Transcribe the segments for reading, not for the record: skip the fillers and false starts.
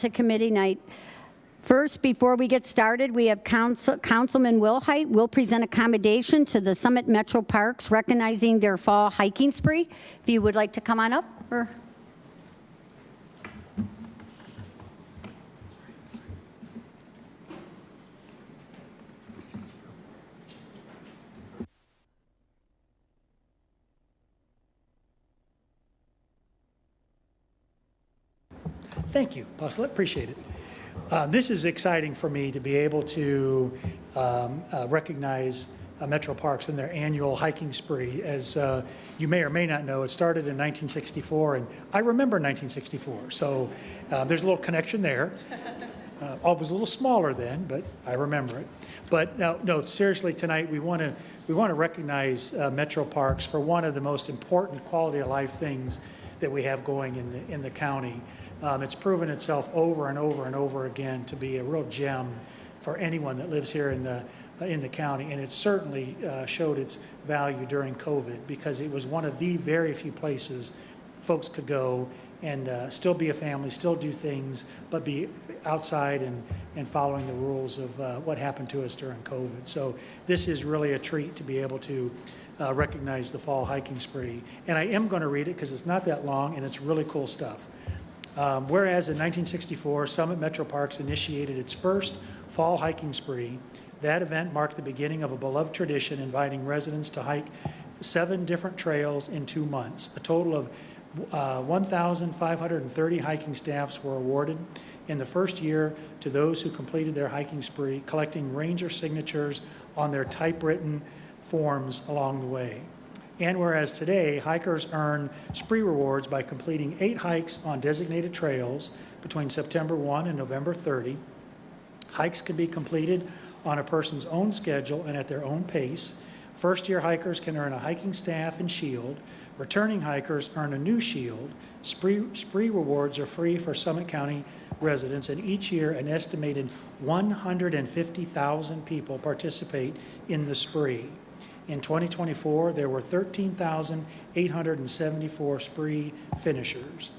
to committee night. First, before we get started, we have Councilman Wilhite will present a commendation to the Summit Metro Parks recognizing their fall hiking spree. If you would like to come on up. Thank you, Pasla. Appreciate it. This is exciting for me to be able to recognize Metro Parks in their annual hiking spree. As you may or may not know, it started in 1964, and I remember 1964, so there's a little connection there. I was a little smaller then, but I remember it. But no, seriously, tonight we want to recognize Metro Parks for one of the most important quality of life things that we have going in the county. It's proven itself over and over and over again to be a real gem for anyone that lives here in the county, and it certainly showed its value during COVID because it was one of the very few places folks could go and still be a family, still do things, but be outside and following the rules of what happened to us during COVID. So this is really a treat to be able to recognize the fall hiking spree. And I am going to read it because it's not that long and it's really cool stuff. Whereas in 1964, Summit Metro Parks initiated its first fall hiking spree. That event marked the beginning of a beloved tradition inviting residents to hike 7 different trails in 2 months. A total of 1,530 hiking staffs were awarded in the first year to those who completed their hiking spree, collecting ranger signatures on their typewritten forms along the way. And whereas today, hikers earn spree rewards by completing 8 hikes on designated trails between September 1 and November 30, hikes can be completed on a person's own schedule and at their own pace. First-year hikers can earn a hiking staff and shield. Returning hikers earn a new shield. Spree rewards are free for Summit County residents, and each year an estimated 150,000 people participate in the spree. In 2024, there were 13,874 spree finishers.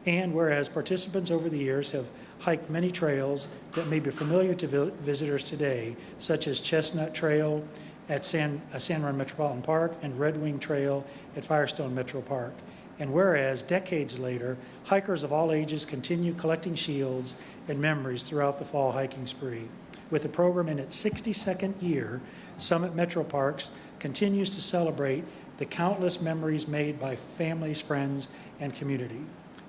And whereas participants over the years have hiked many trails that may be familiar to visitors today, such as Chestnut Trail at San Juan Metropolitan Park and Red Wing Trail at Firestone Metro Park. And whereas decades later, hikers of all ages continue collecting shields and memories throughout the fall hiking spree. With the program in its 62nd year, Summit Metro Parks continues to celebrate the countless memories made by families, friends, and community.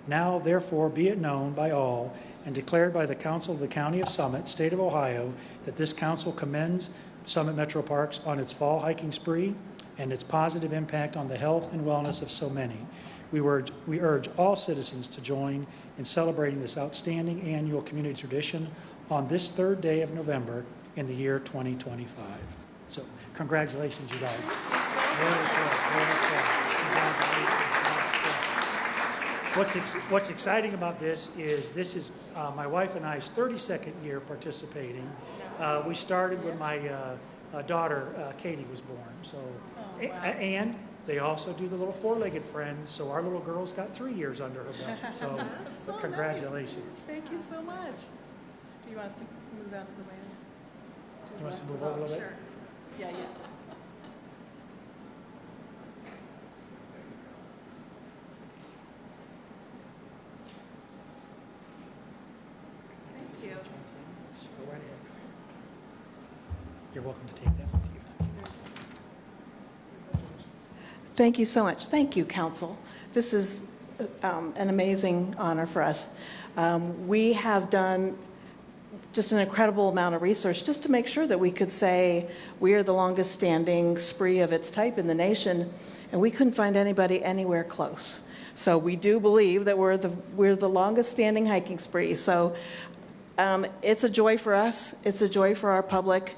Now, therefore, be it known by all and declared by the Council of the County of Summit, State of Ohio, that this council commends Summit Metro Parks on its fall hiking spree and its positive impact on the health and wellness of so many. We urge all citizens to join in celebrating this outstanding annual community tradition on this 3rd day of November in the year 2025. So, congratulations, you guys. Very cool, very cool. What's exciting about this is my wife and I's 32nd year participating. We started when my daughter Katie was born. So, and they also do the little 4-legged friends. So our little girl's got 3 years under her belt. So, so congratulations. Nice. Thank you so much. Do you want us to move out of the way? Do you want us to move over a little bit? Sure. Yeah. Thank you. Go right ahead. You're welcome to take that with you. Thank you so much. Thank you, Council. This is an amazing honor for us. We have done just an incredible amount of research just to make sure that we could say we are the longest standing spree of its type in the nation, and we couldn't find anybody anywhere close. So we do believe that we're the longest standing hiking spree. So it's a joy for us. It's a joy for our public.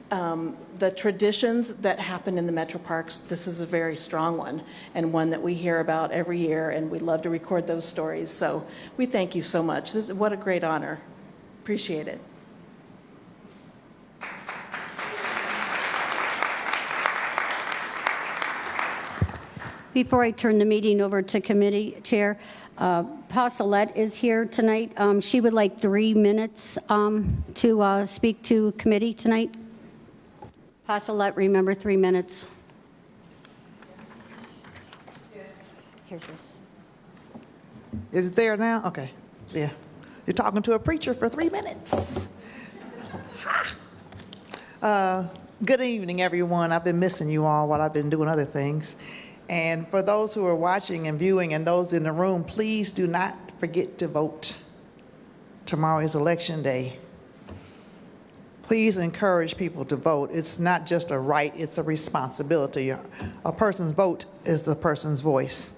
The traditions that happen in the Metro Parks, this is a very strong one and one that we hear about every year, and we love to record those stories. So we thank you so much. What a great honor. Appreciate it. Before I turn the meeting over to committee chair, Paulette is here tonight. She would like 3 minutes to speak to committee tonight. Paulette, remember 3 minutes. Here's this. Is it there now? Okay. Yeah. You're talking to a preacher for 3 minutes. Good evening, everyone. I've been missing you all while I've been doing other things. And for those who are watching and viewing and those in the room, please do not forget to vote. Tomorrow is election day. Please encourage people to vote. It's not just a right, it's a responsibility. A person's vote is the person's voice.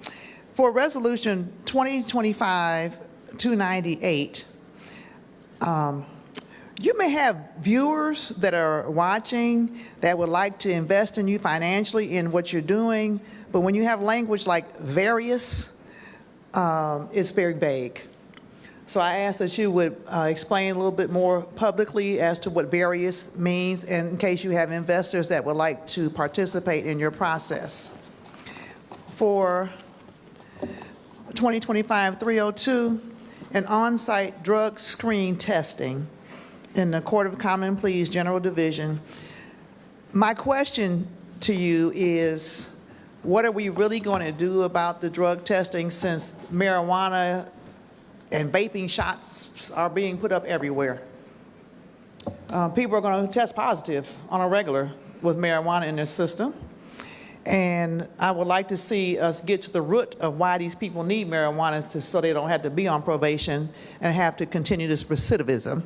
For Resolution 2025-298, you may have viewers that are watching that would like to invest in you financially in what you're doing, but when you have language like various, it's very vague. So I ask that you would explain a little bit more publicly as to what various means, and in case you have investors that would like to participate in your process. For 2025-302, an on-site drug screen testing in the Court of Common Pleas General Division. My question to you is, what are we really going to do about the drug testing since marijuana and vaping shots are being put up everywhere? People are going to test positive on a regular with marijuana in their system. And I would like to see us get to the root of why these people need marijuana so they don't have to be on probation and have to continue this recidivism.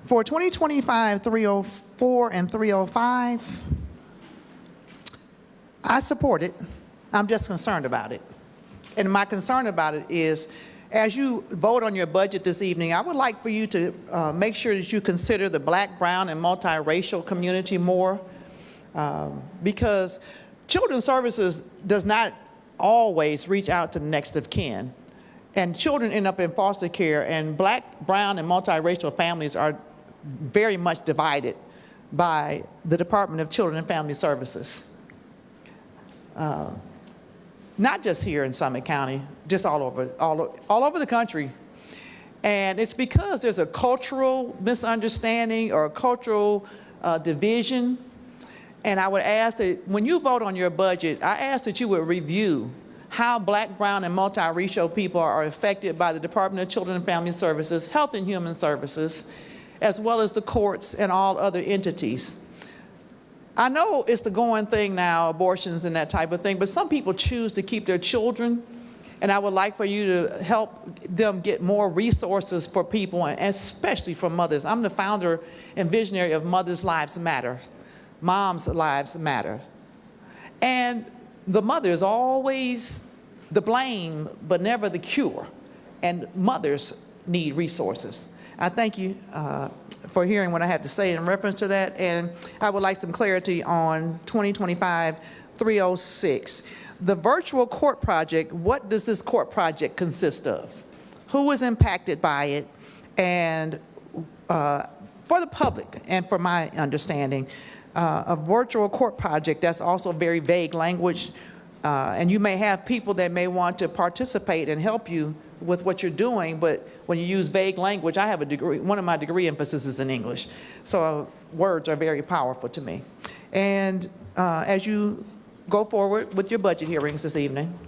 For 2025-304 and 305, I support it. I'm just concerned about it. And my concern about it is, as you vote on your budget this evening, I would like for you to make sure that you consider the Black, brown, and multiracial community more, because Children's Services does not always reach out to the next of kin. And children end up in foster care, and Black, brown, and multiracial families are very much divided by the Department of Children and Family Services. Not just here in Summit County, just all over the country. And it's because there's a cultural misunderstanding or a cultural division. And I would ask that when you vote on your budget, I ask that you would review how Black, brown, and multiracial people are affected by the Department of Children and Family Services, Health and Human Services, as well as the courts and all other entities. I know it's the going thing now, abortions and that type of thing, but some people choose to keep their children, and I would like for you to help them get more resources for people, and especially for mothers. I'm the founder and visionary of Mothers' Lives Matter. Moms' Lives Matter. And the mother is always the blame, but never the cure, and mothers need resources. I thank you for hearing what I have to say in reference to that, and I would like some clarity on 2025-306. The virtual court project, what does this court project consist of? Who is impacted by it? And for the public and for my understanding, a virtual court project, that's also very vague language, and you may have people that may want to participate and help you with what you're doing, but when you use vague language, I have a degree, one of my degree emphasis is in English, so words are very powerful to me. And as you go forward with your budget hearings this evening,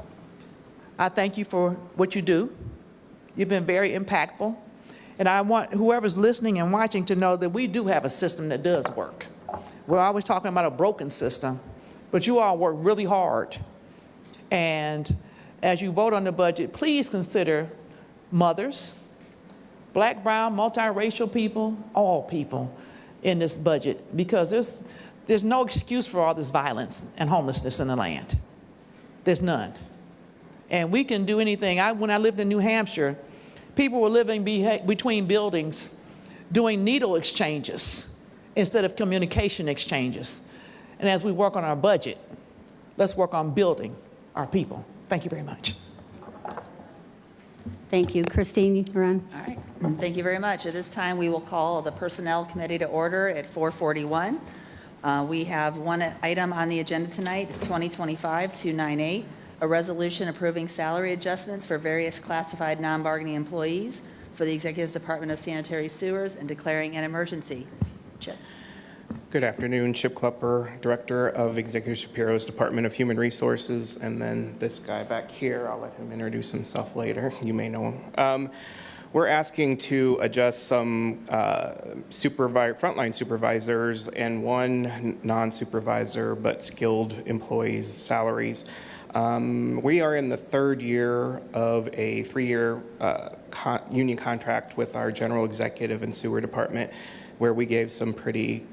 I thank you for what you do. You've been very impactful, and I want whoever's listening and watching to know that we do have a system that does work. We're always talking about a broken system, but you all work really hard. And as you vote on the budget, please consider mothers, Black, brown, multiracial people, all people in this budget, because there's no excuse for all this violence and homelessness in the land. There's none. And we can do anything. When I lived in New Hampshire, people were living between buildings doing needle exchanges instead of communication exchanges. And as we work on our budget, let's work on building our people. Thank you very much. Thank you. Christine, you're on. All right, thank you very much. At this time, we will call the Personnel Committee to order at 4:41. We have one item on the agenda tonight. It's 2025-298, a resolution approving salary adjustments for various classified non-bargaining employees for the Executive Department of Sanitary Sewers and declaring an emergency. Chip. Good afternoon, Chip Klepper, Director of Executive Shapiro's Department of Human Resources, and then this guy back here, I'll let him introduce himself later. You may know him. We're asking to adjust some frontline supervisors and one non-supervisor but skilled employees' salaries. We are in the third year of a 3-year union contract with our general executive and sewer department, where we gave some pretty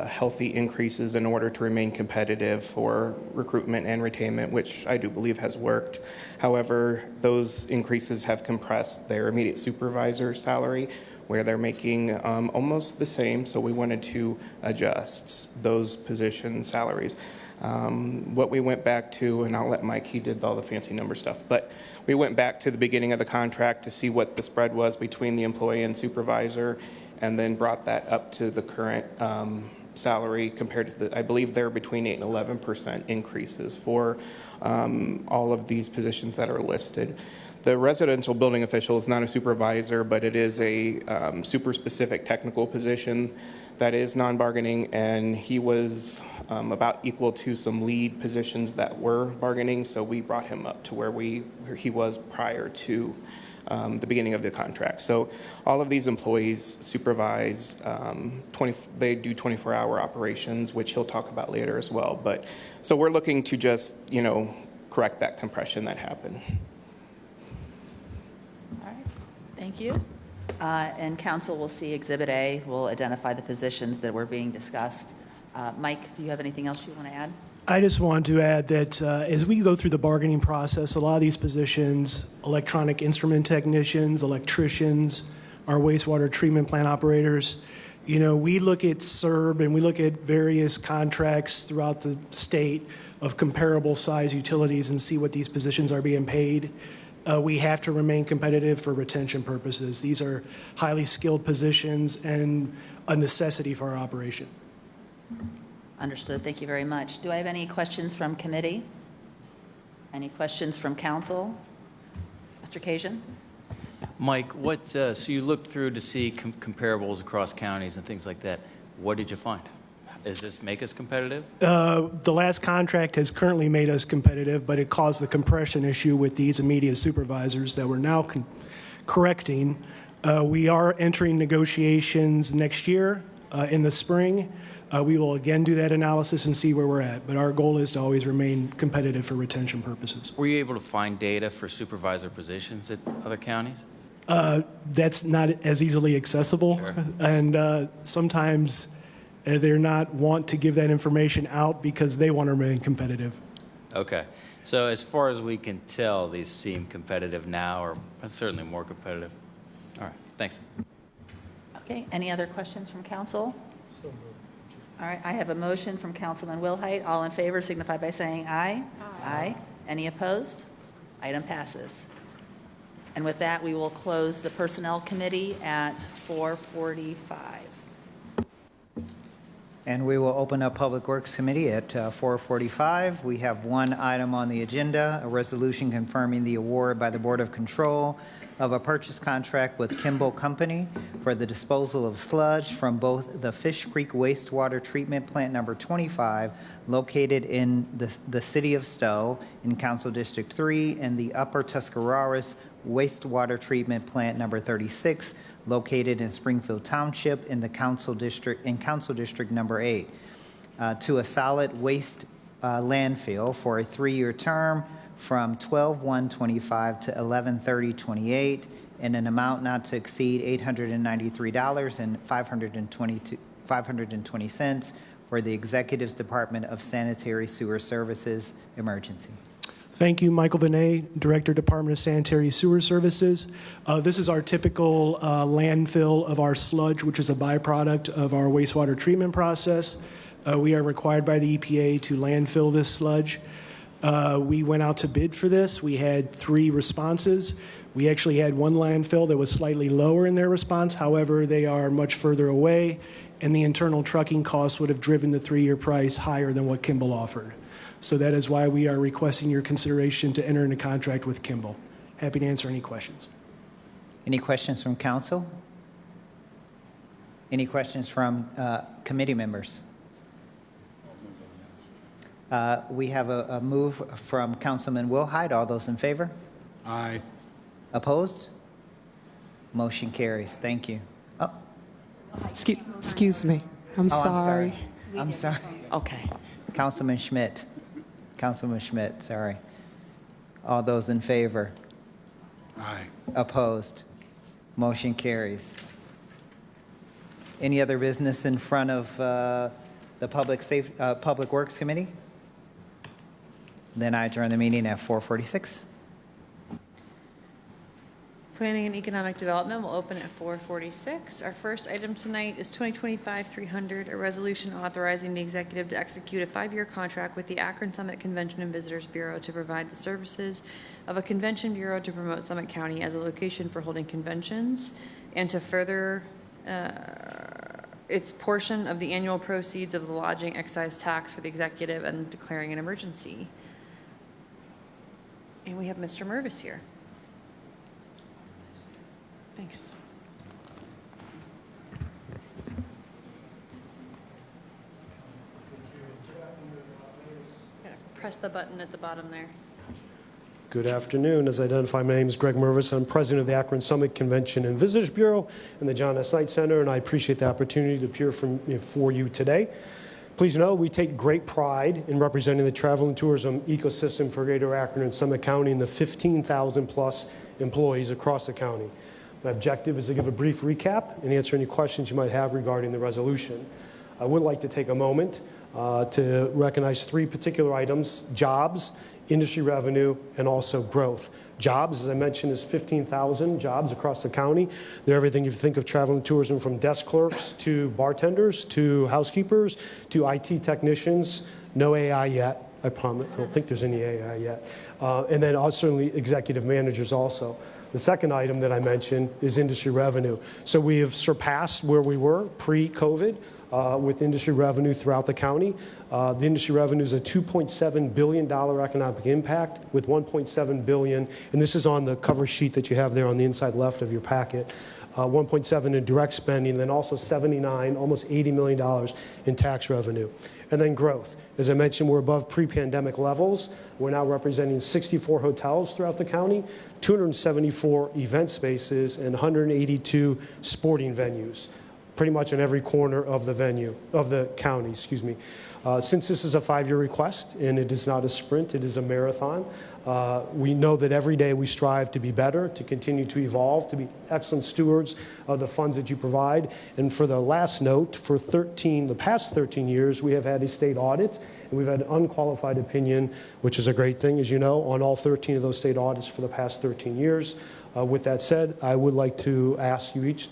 healthy increases in order to remain competitive for recruitment and retainment, which I do believe has worked. However, those increases have compressed their immediate supervisor salary, where they're making almost the same, so we wanted to adjust those position salaries. What we went back to, and I'll let Mike, he did all the fancy number stuff, but we went back to the beginning of the contract to see what the spread was between the employee and supervisor, and then brought that up to the current salary compared to the, I believe they're between 8 and 11% increases for all of these positions that are listed. The residential building official is not a supervisor, but it is a super specific technical position that is non-bargaining, and he was about equal to some lead positions that were bargaining, so we brought him up to where he was prior to the beginning of the contract. So all of these employees supervise, they do 24-hour operations, which he'll talk about later as well. But so we're looking to just, correct that compression that happened. All right, thank you. And council will see Exhibit A. We'll identify the positions that were being discussed. Mike, do you have anything else you want to add? I just want to add that as we go through the bargaining process, a lot of these positions, electronic instrument technicians, electricians, our wastewater treatment plant operators, we look at CERB and we look at various contracts throughout the state of comparable size utilities and see what these positions are being paid. We have to remain competitive for retention purposes. These are highly skilled positions and a necessity for our operation. Understood. Thank you very much. Do I have any questions from committee? Any questions from council? Mr. Kajan? Mike, so you looked through to see comparables across counties and things like that. What did you find? Does this make us competitive? The last contract has currently made us competitive, but it caused the compression issue with these immediate supervisors that we're now correcting. We are entering negotiations next year in the spring. We will again do that analysis and see where we're at, but our goal is to always remain competitive for retention purposes. Were you able to find data for supervisor positions at other counties? That's not as easily accessible, Sure. And sometimes they're not want to give that information out because they want to remain competitive. Okay. So as far as we can tell, these seem competitive now, or certainly more competitive. All right. Thanks. Okay, any other questions from council? All right, I have a motion from Councilman Wilhite. All in favor signify by saying aye. Aye. Any opposed? Item passes. And with that, we will close the Personnel Committee at 4:45. And we will open up Public Works Committee at 4:45. We have one item on the agenda, a resolution confirming the award by the Board of Control of a purchase contract with Kimball Company for the disposal of sludge from both the Fish Creek Wastewater Treatment Plant Number 25, located in the city of Stowe in Council District 3, and the Upper Tuscarawas Wastewater Treatment Plant Number 36, located in Springfield Township in Council District Number 8, to a solid waste landfill for a 3-year term from 12/1/25 to 11/30/28, in an amount not to exceed $893.520 for the Executive's Department of Sanitary Sewer Services emergency. Thank you, Michael Vinay, Director, Department of Sanitary Sewer Services. This is our typical landfill of our sludge, which is a byproduct of our wastewater treatment process. We are required by the EPA to landfill this sludge. We went out to bid for this. We had 3 responses. We actually had one landfill that was slightly lower in their response. However, they are much further away, and the internal trucking costs would have driven the 3-year price higher than what Kimball offered. So that is why we are requesting your consideration to enter into contract with Kimball. Happy to answer any questions. Any questions from council? Any questions from committee members? We have a move from Councilman Wilhite. All those in favor? Aye. Opposed? Motion carries. Thank you. Oh, Excuse me. I'm oh, sorry. I'm sorry. Okay. Councilman Schmidt. Councilman Schmidt, sorry. All those in favor? Aye. Opposed? Motion carries. Any other business in front of the Public Works Committee? Then I adjourn the meeting at 4:46. Planning and Economic Development will open at 4:46. Our first item tonight is 2025-300, a resolution authorizing the executive to execute a 5-year contract with the Akron Summit Convention and Visitors Bureau to provide the services of a convention bureau to promote Summit County as a location for holding conventions and to further its portion of the annual proceeds of the lodging excise tax for the executive and declaring an emergency. And we have Mr. Mervis here. Thanks. Press the button at the bottom there. Good afternoon. As identified, my name is Greg Mervis. I'm president of the Akron Summit Convention and Visitors Bureau and the John S. Knight Center, and I appreciate the opportunity to appear for you today. Please know we take great pride in representing the travel and tourism ecosystem for Greater Akron and Summit County and the 15,000 plus employees across the county. My objective is to give a brief recap and answer any questions you might have regarding the resolution. I would like to take a moment to recognize 3 particular items: jobs, industry revenue, and also growth. Jobs, as I mentioned, is 15,000 jobs across the county. They're everything you think of travel and tourism, from desk clerks to bartenders to housekeepers to IT technicians. No AI yet, I promise. I don't think there's any AI yet. And then also certainly executive managers also. The second item that I mentioned is industry revenue. So we have surpassed where we were pre-COVID with industry revenue throughout the county. The industry revenue is a $2.7 billion economic impact, with $1.7 billion, and this is on the cover sheet that you have there on the inside left of your packet, 1.7 in direct spending, then also 79, almost $80 million in tax revenue. And then growth. As I mentioned, we're above pre-pandemic levels. We're now representing 64 hotels throughout the county, 274 event spaces, and 182 sporting venues, pretty much in every corner of the county, excuse me. Since this is a 5-year request and it is not a sprint, it is a marathon, we know that every day we strive to be better, to continue to evolve, to be excellent stewards of the funds that you provide. And for the last note, for the past 13 years, we have had a state audit, and we've had an unqualified opinion, which is a great thing, as you know, on all 13 of those state audits for the past 13 years. With that said, I would like to ask you each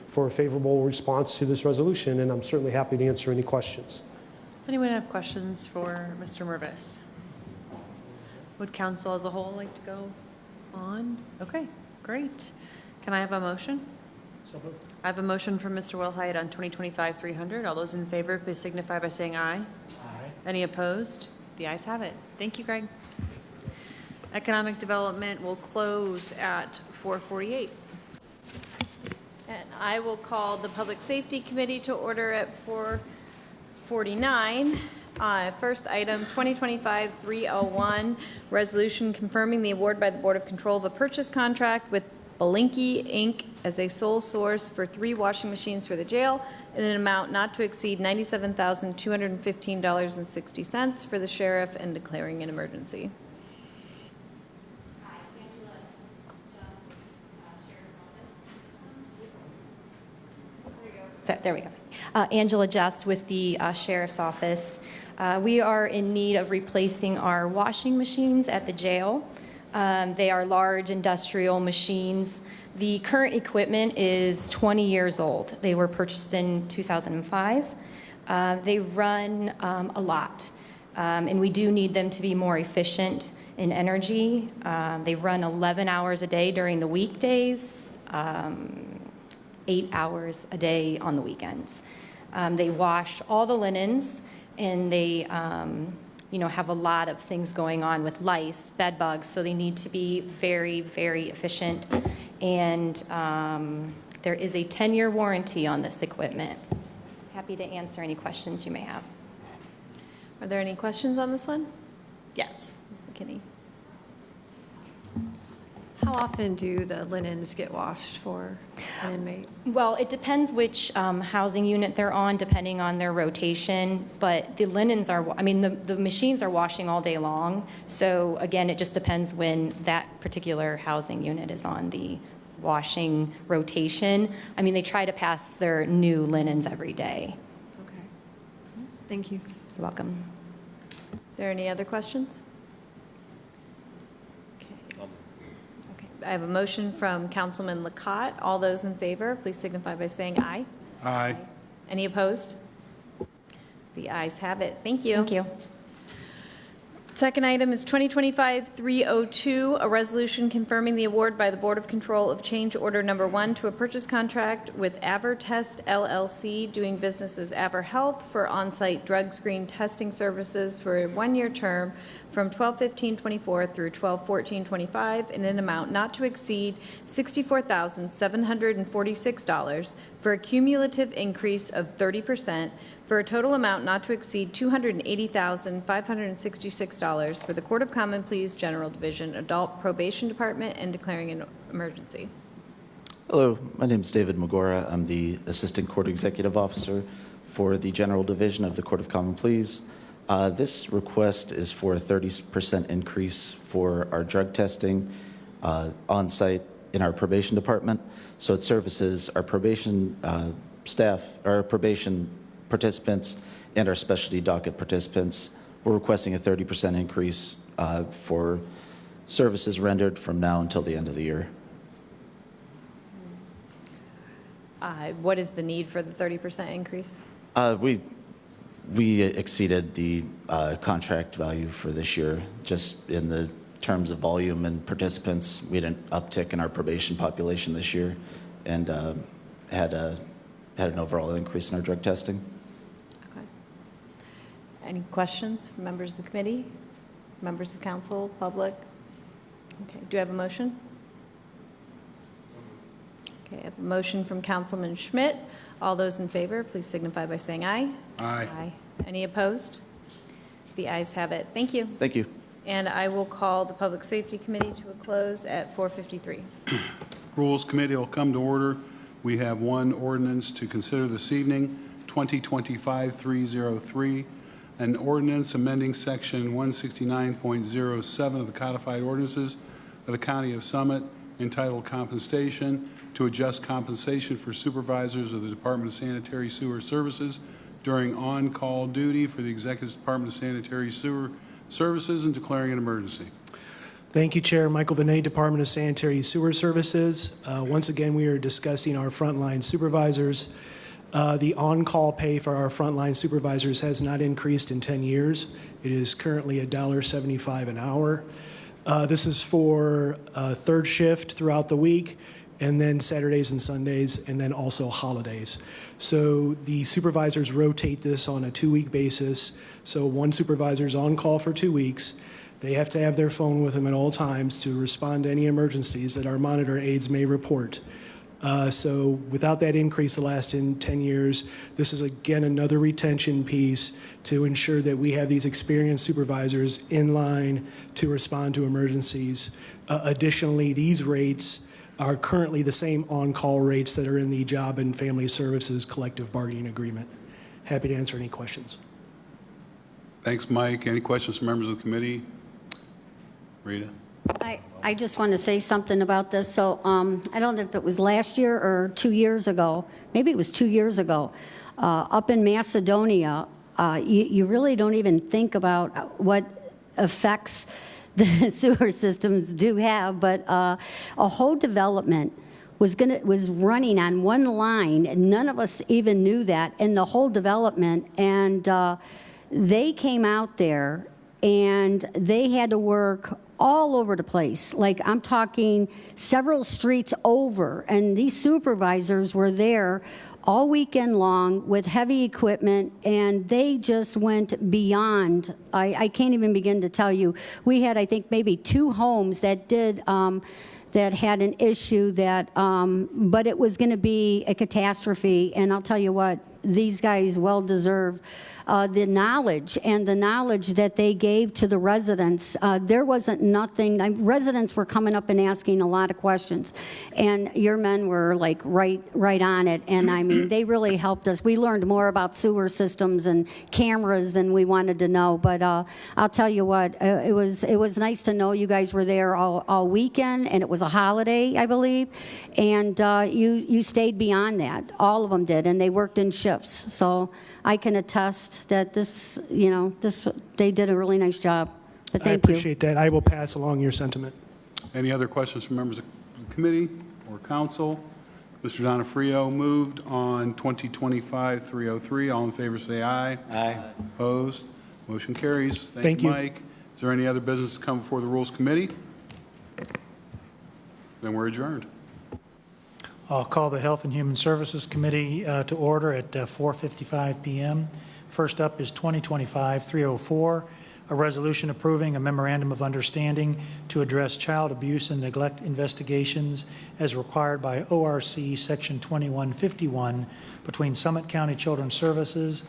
for a favorable response to this resolution, and I'm certainly happy to answer any questions. Does anyone have questions for Mr. Mervis? Would council as a whole like to go on? Okay, great. Can I have a motion? I have a motion from Mr. Wilhite on 2025-300. All those in favor, please signify by saying aye. Aye. Any opposed? The ayes have it. Thank you, Greg. Economic Development will close at 4:48. And I will call the Public Safety Committee to order at 4:49. First item, 2025-301, resolution confirming the award by the Board of Control of a purchase contract with Belinky, Inc. as a sole source for 3 washing machines for the jail in an amount not to exceed $97,215.60 for the sheriff and declaring an emergency. So, there we go. Angela Just with the Sheriff's Office. We are in need of replacing our washing machines at the jail. They are large industrial machines. The current equipment is 20 years old. They were purchased in 2005. They run a lot, and we do need them to be more efficient in energy. They run 11 hours a day during the weekdays, 8 hours a day on the weekends. They wash all the linens, and they have a lot of things going on with lice, bed bugs, so they need to be very, very efficient. And there is a 10-year warranty on this equipment. Happy to answer any questions you may have. Are there any questions on this one? Yes, Ms. McKinney. How often do the linens get washed for an inmate? Well, it depends which housing unit they're on, depending on their rotation. But the linens are, the machines are washing all day long. So again, it just depends when that particular housing unit is on the washing rotation. They try to pass their new linens every day. Okay. Thank you. You're welcome. Are there any other questions? Okay. I have a motion from Councilman Lacotte. All those in favor, please signify by saying aye. Aye. Any opposed? The ayes have it. Thank you. Thank you. Second item is 2025-302, a resolution confirming the award by the Board of Control of Change Order Number 1 to a purchase contract with Avertest LLC, doing business as AverHealth, for on-site drug screen testing services for a one-year term from 12/15/24 through 12/14/25 in an amount not to exceed $64,746 for a cumulative increase of 30%, for a total amount not to exceed $280,566 for the Court of Common Pleas General Division Adult Probation Department, and declaring an emergency. Hello, my name is David Magora. I'm the Assistant Court Executive Officer for the General Division of the Court of Common Pleas. This request is for a 30% increase for our drug testing on-site in our probation department. So it services our probation staff, our probation participants, and our specialty docket participants. We're requesting a 30% increase for services rendered from now until the end of the year. What is the need for the 30% increase? We exceeded the contract value for this year, just in the terms of volume and participants. We had an uptick in our probation population this year, and had an overall increase in our drug testing. Okay. Any questions from members of the committee, members of council, public? Okay. Do I have a motion? Okay. I have a motion from Councilman Schmidt. All those in favor, please signify by saying aye. Aye. Aye. Any opposed? The ayes have it. Thank you. Thank you. And I will call the Public Safety Committee to a close at 4:53. Rules Committee will come to order. We have one ordinance to consider this evening, 2025-303, an ordinance amending Section 169.07 of the Codified Ordinances of the County of Summit entitled Compensation to adjust compensation for supervisors of the Department of Sanitary Sewer Services during on-call duty for the Executive Department of Sanitary Sewer Services, and declaring an emergency. Thank you, Chair. Michael Vinay, Department of Sanitary Sewer Services. Once again, we are discussing our frontline supervisors. The on-call pay for our frontline supervisors has not increased in 10 years. It is currently $1.75 an hour. This is for third shift throughout the week, and then Saturdays and Sundays, and then also holidays. So the supervisors rotate this on a 2-week basis. So one supervisor is on call for 2 weeks. They have to have their phone with them at all times to respond to any emergencies that our monitor aides may report. So without that increase the last 10 years, this is again another retention piece to ensure that we have these experienced supervisors in line to respond to emergencies. Additionally, these rates are currently the same on-call rates that are in the Job and Family Services Collective Bargaining Agreement. Happy to answer any questions. Thanks, Mike. Any questions from members of the committee? Rita? I just want to say something about this. So I don't know if it was last year or 2 years ago. Maybe it was 2 years ago. Up in Macedonia, you really don't even think about what effects the sewer systems do have, but a whole development was running on one line, and none of us even knew that, in the whole development. And they came out there, and they had to work all over the place. Like, I'm talking several streets over, and these supervisors were there all weekend long with heavy equipment, and they just went beyond. I can't even begin to tell you. We had, I think, maybe 2 homes that did that had an issue that, but it was going to be a catastrophe. And I'll tell you what, these guys well deserve the knowledge that they gave to the residents. There wasn't nothing. Residents were coming up and asking a lot of questions, and your men were like right on it. And I mean, they really helped us. We learned more about sewer systems and cameras than we wanted to know. But I'll tell you what, it was nice to know you guys were there all weekend, and it was a holiday, I believe, and you stayed beyond that. All of them did, and they worked in shifts. So I can attest that they did a really nice job. But I thank you. appreciate that. I will pass along your sentiment. Any other questions from members of the committee or council? Mr. Donofrio moved on 2025-303. All in favor say aye. Aye. Opposed? Motion carries. Thank you. Mike. Is there any other business to come before the Rules Committee? Then we're adjourned. I'll call the Health and Human Services Committee to order at 4:55 p.m. First up is 2025-304, a resolution approving a memorandum of understanding to address child abuse and neglect investigations as required by ORC Section 2151 between Summit County Children's Services,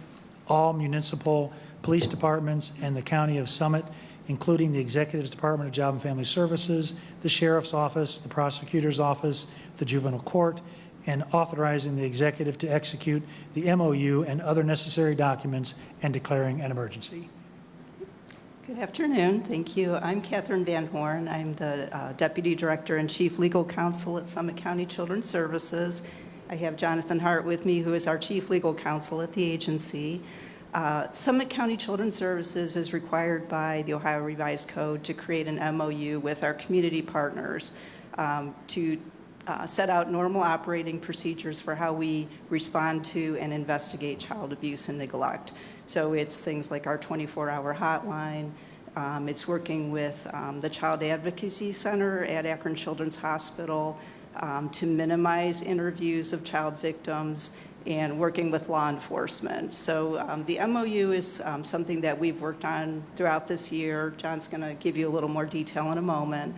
all municipal police departments, and the County of Summit, including the Executive's Department of Job and Family Services, the Sheriff's Office, the Prosecutor's Office, the Juvenile Court, and authorizing the Executive to execute the MOU and other necessary documents and declaring an emergency. Good afternoon. Thank you. I'm Catherine Van Horn. I'm the Deputy Director and Chief Legal Counsel at Summit County Children's Services. I have Jonathan Hart with me, who is our Chief Legal Counsel at the agency. Summit County Children's Services is required by the Ohio Revised Code to create an MOU with our community partners to set out normal operating procedures for how we respond to and investigate child abuse and neglect. So it's things like our 24-hour hotline. It's working with the Child Advocacy Center at Akron Children's Hospital to minimize interviews of child victims, and working with law enforcement. So the MOU is something that we've worked on throughout this year. John's going to give you a little more detail in a moment.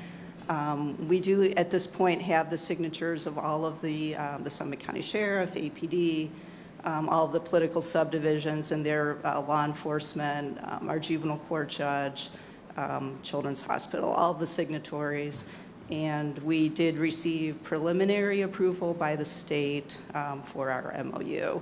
We do, at this point, have the signatures of all of the Summit County Sheriff, APD, all of the political subdivisions and their law enforcement, our juvenile court judge, Children's Hospital, all of the signatories. And we did receive preliminary approval by the state for our MOU.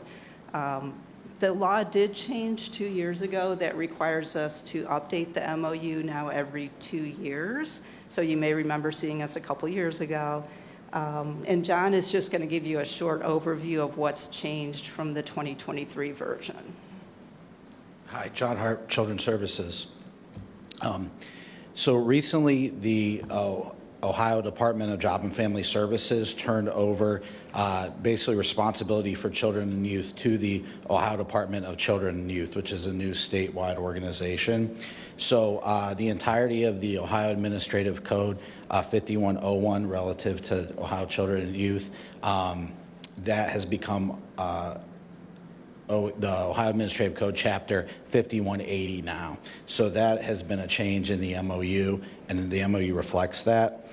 The law did change 2 years ago that requires us to update the MOU now every 2 years. So you may remember seeing us a couple years ago. And John is just going to give you a short overview of what's changed from the 2023 version. Hi, John Hart, Children's Services. So recently, the Ohio Department of Job and Family Services turned over basically responsibility for children and youth to the Ohio Department of Children and Youth, which is a new statewide organization. So the entirety of the Ohio Administrative Code 5101 relative to Ohio Children and Youth, that has become the Ohio Administrative Code Chapter 5180 now. So that has been a change in the MOU, and the MOU reflects that.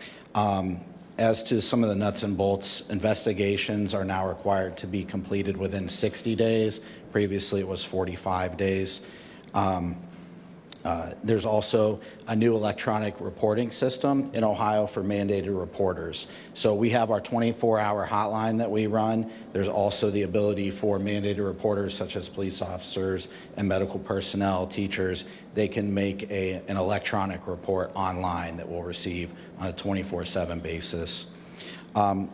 As to some of the nuts and bolts, investigations are now required to be completed within 60 days. Previously, it was 45 days. There's also a new electronic reporting system in Ohio for mandated reporters. So we have our 24-hour hotline that we run. There's also the ability for mandated reporters such as police officers and medical personnel, teachers, they can make an electronic report online that we'll receive on a 24/7 basis.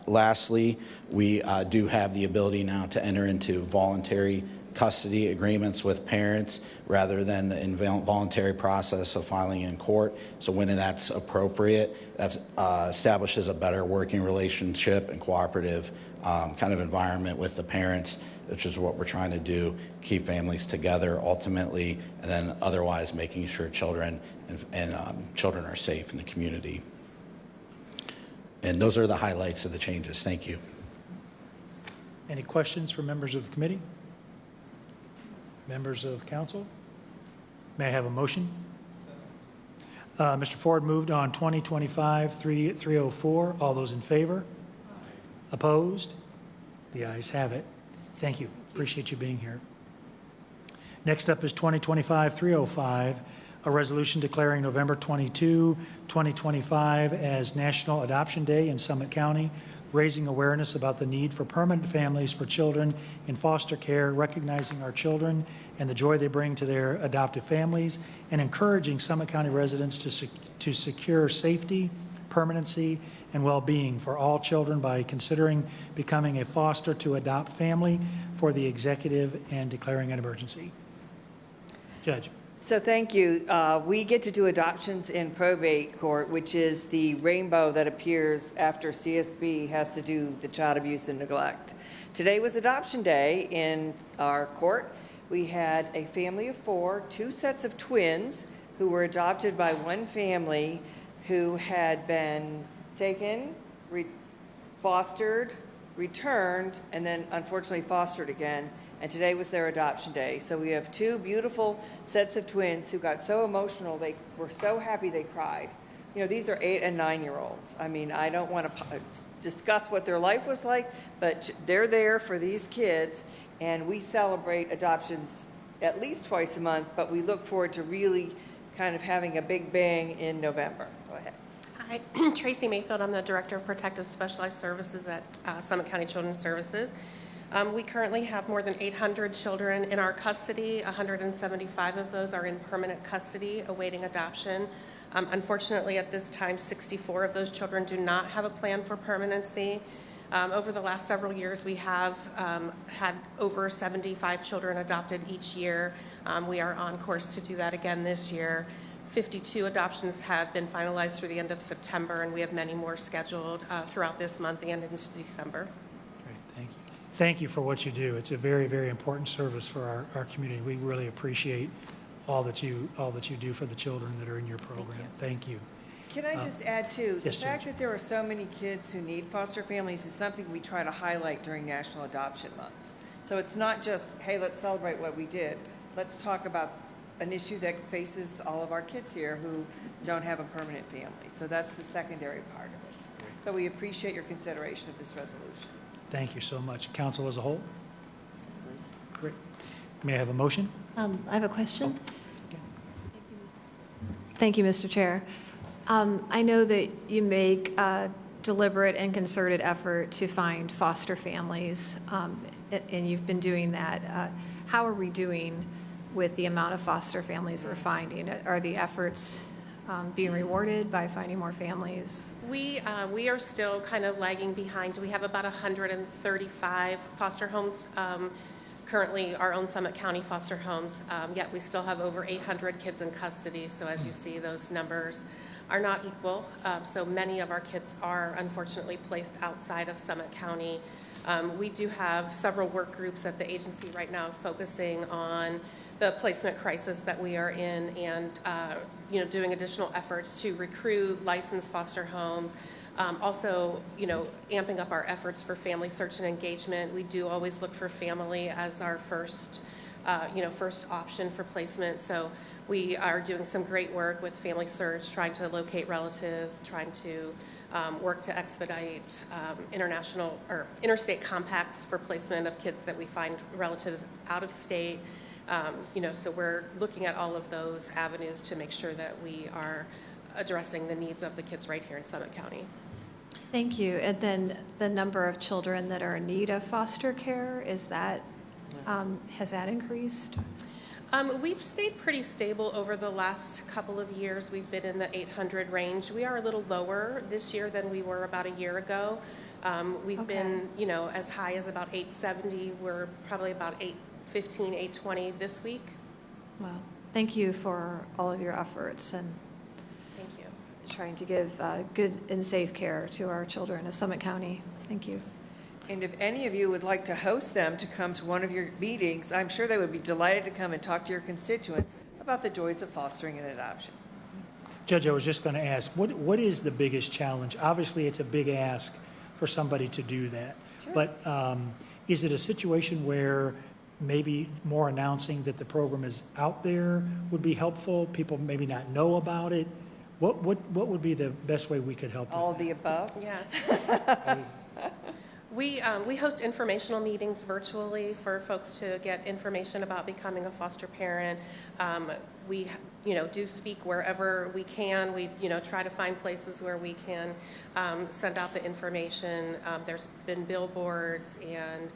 Lastly, we do have the ability now to enter into voluntary custody agreements with parents rather than the involuntary process of filing in court. So when that's appropriate, that establishes a better working relationship and cooperative kind of environment with the parents, which is what we're trying to do, keep families together ultimately, and then otherwise making sure children and children are safe in the community. And those are the highlights of the changes. Thank you. Any questions from members of the committee? Members of council? May I have a motion? Mr. Ford moved on 2025-304. All those in favor? Opposed? The ayes have it. Thank you. Appreciate you being here. Next up is 2025-305, a resolution declaring November 22, 2025 as National Adoption Day in Summit County, raising awareness about the need for permanent families for children in foster care, recognizing our children and the joy they bring to their adoptive families, and encouraging Summit County residents to secure safety, permanency, and well-being for all children by considering becoming a foster to adopt family for the executive and declaring an emergency. Judge. So thank you. We get to do adoptions in probate court, which is the rainbow that appears after CSB has to do the child abuse and neglect. Today was adoption day in our court. We had a family of 4, 2 sets of twins who were adopted by one family who had been taken, fostered, returned, and then unfortunately fostered again. And today was their adoption day. So we have 2 beautiful sets of twins who got so emotional, they were so happy they cried. You know, these are 8 and 9-year-olds. I mean, I don't want to discuss what their life was like, but they're there for these kids, and we celebrate adoptions at least twice a month, but we look forward to really kind of having a big bang in November. Go ahead. Hi, Tracy Mayfield. I'm the Director of Protective Specialized Services at Summit County Children's Services. We currently have more than 800 children in our custody. 175 of those are in permanent custody awaiting adoption. Unfortunately, at this time, 64 of those children do not have a plan for permanency. Over the last several years, we have had over 75 children adopted each year. We are on course to do that again this year. 52 adoptions have been finalized through the end of September, and we have many more scheduled throughout this month and into December. Thank you for what you do. It's a very, very important service for our community. We really appreciate all that you do for the children that are in your program. Thank you. Can I just add too, yes, the fact Judge. that there are so many kids who need foster families is something we try to highlight during National Adoption Month. So it's not just, hey, let's celebrate what we did. Let's talk about an issue that faces all of our kids here who don't have a permanent family. So that's the secondary part of it. So we appreciate your consideration of this resolution. Thank you so much. Council as a whole? Great. May I have a motion? I have a question. Thank you, Mr. Chair. I know that you make a deliberate and concerted effort to find foster families, and you've been doing that. How are we doing with the amount of foster families we're finding? Are the efforts being rewarded by finding more families? We are still kind of lagging behind. We have about 135 foster homes currently, our own Summit County foster homes, yet we still have over 800 kids in custody. So as you see, those numbers are not equal. So many of our kids are unfortunately placed outside of Summit County. We do have several work groups at the agency right now focusing on the placement crisis that we are in, and doing additional efforts to recruit licensed foster homes. Also, amping up our efforts for family search and engagement. We do always look for family as our first option for placement. So we are doing some great work with family search, trying to locate relatives, trying to work to expedite international or interstate compacts for placement of kids that we find relatives out of state. So we're looking at all of those avenues to make sure that we are addressing the needs of the kids right here in Summit County. Thank you. And then the number of children that are in need of foster care, has that increased? We've stayed pretty stable over the last couple of years. We've been in the 800 range. We are a little lower this year than we were about a year ago. We've been, as high as about 870. We're probably about 820 this week. Well, thank you for all of your efforts and Thank you. trying to give good and safe care to our children of Summit County. Thank you. And if any of you would like to host them to come to one of your meetings, I'm sure they would be delighted to come and talk to your constituents about the joys of fostering and adoption. Judge, I was just going to ask, what is the biggest challenge? Obviously, it's a big ask for somebody to do that. Sure. But is it a situation where maybe more announcing that the program is out there would be helpful? People maybe not know about it? What would be the best way we could help? All of the above? Yes. We host informational meetings virtually for folks to get information about becoming a foster parent. We, do speak wherever we can. We, try to find places where we can send out the information. There's been billboards and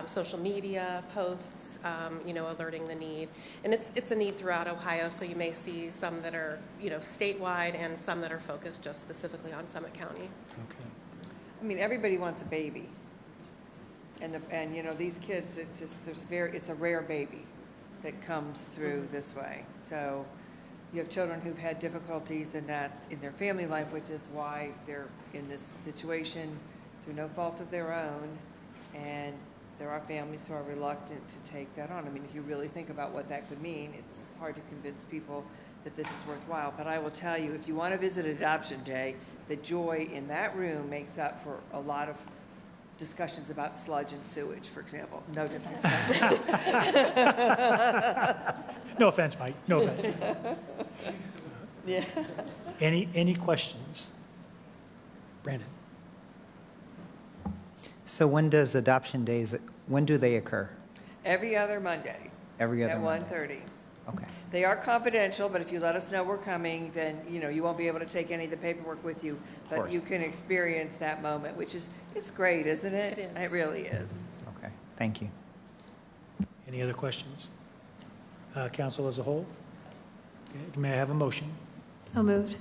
social media posts, alerting the need. And it's a need throughout Ohio, so you may see some that are, statewide and some that are focused just specifically on Summit County. Okay. I mean, everybody wants a baby. And these kids, it's just, it's a rare baby that comes through this way. So you have children who've had difficulties and that's in their family life, which is why they're in this situation through no fault of their own. And there are families who are reluctant to take that on. I mean, if you really think about what that could mean, it's hard to convince people that this is worthwhile. But I will tell you, if you want to visit Adoption Day, the joy in that room makes up for a lot of discussions about sludge and sewage, for example. No disrespect. No offense, Mike, no offense. Yeah. Any questions? Brandon? So when does adoption days, when do they occur? Every other Monday. Every other at Monday? 1:30. Okay. They are confidential, but if you let us know we're coming, then, you won't be able to take any of the paperwork with you. But course. you can experience that moment, which is, it's great, isn't it? It is. It really is. Okay, thank you. Any other questions? Council as a whole? Okay, may I have a motion? So moved.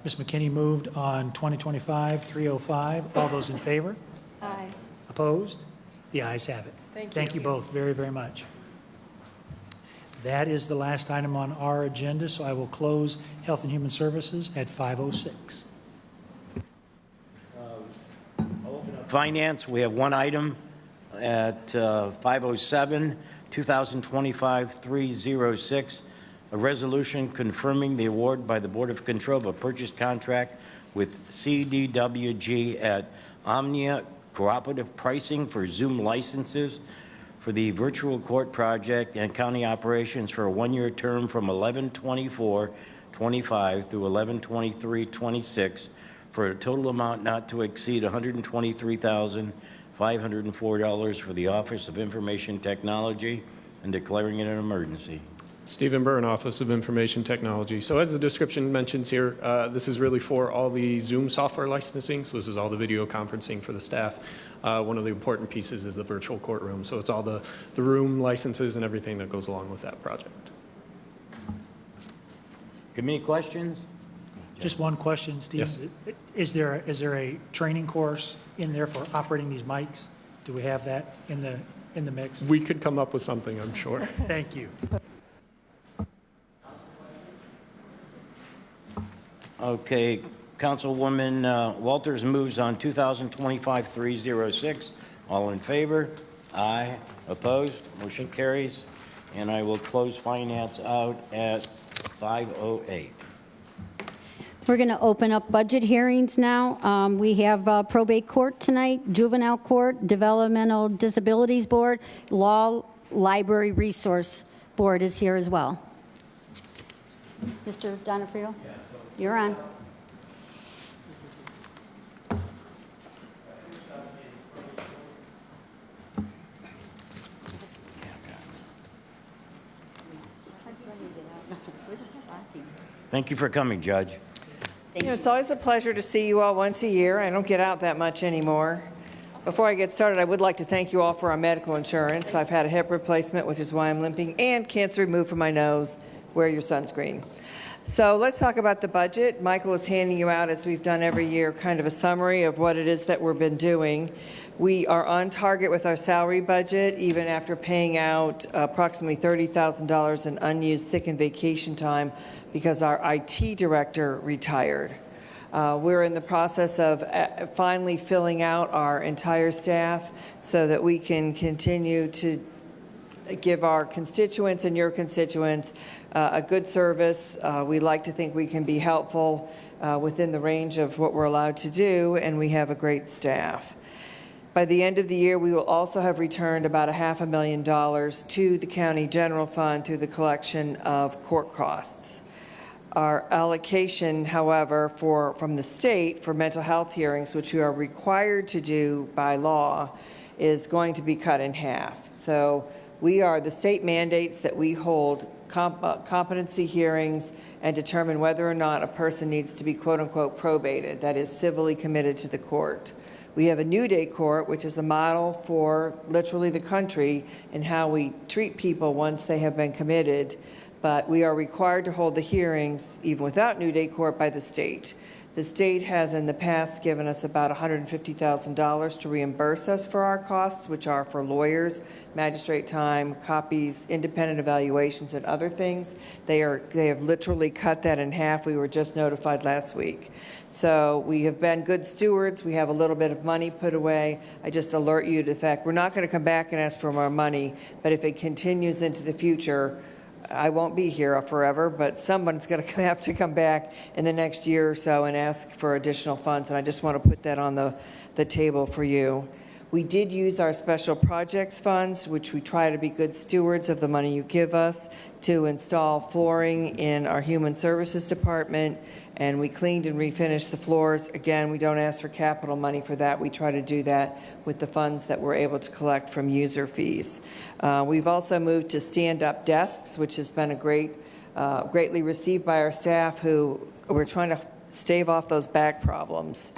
Ms. McKinney moved on 2025-305. All those in favor? Aye. Opposed? The ayes have it. Thank you. you both very, very much. That is the last item on our agenda, so I will close Health and Human Services at 5:06. Finance, we have one item at 5:07, 2025-306, a resolution confirming the award by the Board of Control of a purchase contract with CDWG at Omnia Cooperative Pricing for Zoom licenses for the virtual court project and county operations for a one-year term from 11/24/25 through 11/23/26 for a total amount not to exceed $123,504 for the Office of Information Technology and declaring it an emergency. Stephen Byrne, Office of Information Technology. So as the description mentions here, this is really for all the Zoom software licensing. So this is all the video conferencing for the staff. One of the important pieces is the virtual courtroom. So it's all the room licenses and everything that goes along with that project. Committee questions? Just one question, Steve. Yes. Is there a training course in there for operating these mics? Do we have that in the mix? We could come up with something, I'm sure. Thank you. Okay, Councilwoman Walters moves on 2025-306. All in favor? Aye. Opposed? Motion carries. And I will close finance out at 5:08. We're going to open up budget hearings now. We have probate court tonight, juvenile court, developmental disabilities board, law library resource board is here as well. Mr. Donofrio, you're on. Thank you for coming, Judge. It's always a pleasure to see you all once a year. I don't get out that much anymore. Before I get started, I would like to thank you all for our medical insurance. I've had a hip replacement, which is why I'm limping, and cancer removed from my nose. Wear your sunscreen. So let's talk about the budget. Michael is handing you out, as we've done every year, kind of a summary of what it is that we've been doing. We are on target with our salary budget, even after paying out approximately $30,000 in unused sick and vacation time because our IT director retired. We're in the process of finally filling out our entire staff so that we can continue to give our constituents and your constituents a good service. We like to think we can be helpful within the range of what we're allowed to do, and we have a great staff. By the end of the year, we will also have returned about $500,000 to the county general fund through the collection of court costs. Our allocation, however, from the state for mental health hearings, which we are required to do by law, is going to be cut in half. So the state mandates that we hold competency hearings and determine whether or not a person needs to be quote unquote probated, that is civilly committed to the court. We have a New Day Court, which is a model for literally the country in how we treat people once they have been committed, but we are required to hold the hearings, even without New Day Court, by the state. The state has in the past given us about $150,000 to reimburse us for our costs, which are for lawyers, magistrate time, copies, independent evaluations, and other things. They have literally cut that in half. We were just notified last week. So we have been good stewards. We have a little bit of money put away. I just alert you to the fact we're not going to come back and ask for more money, but if it continues into the future, I won't be here forever, but someone's going to have to come back in the next year or so and ask for additional funds, and I just want to put that on the table for you. We did use our special projects funds, which we try to be good stewards of the money you give us, to install flooring in our Human Services Department, and we cleaned and refinished the floors. Again, we don't ask for capital money for that. We try to do that with the funds that we're able to collect from user fees. We've also moved to stand-up desks, which has been greatly received by our staff, who we're trying to stave off those back problems.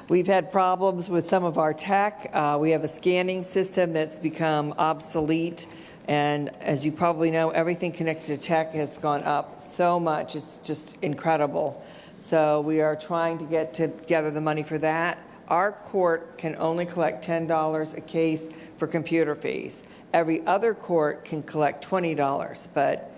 We've had problems with some of our tech. We have a scanning system that's become obsolete. And as you probably know, everything connected to tech has gone up so much. It's just incredible. So we are trying to get together the money for that. Our court can only collect $10 a case for computer fees. Every other court can collect $20, but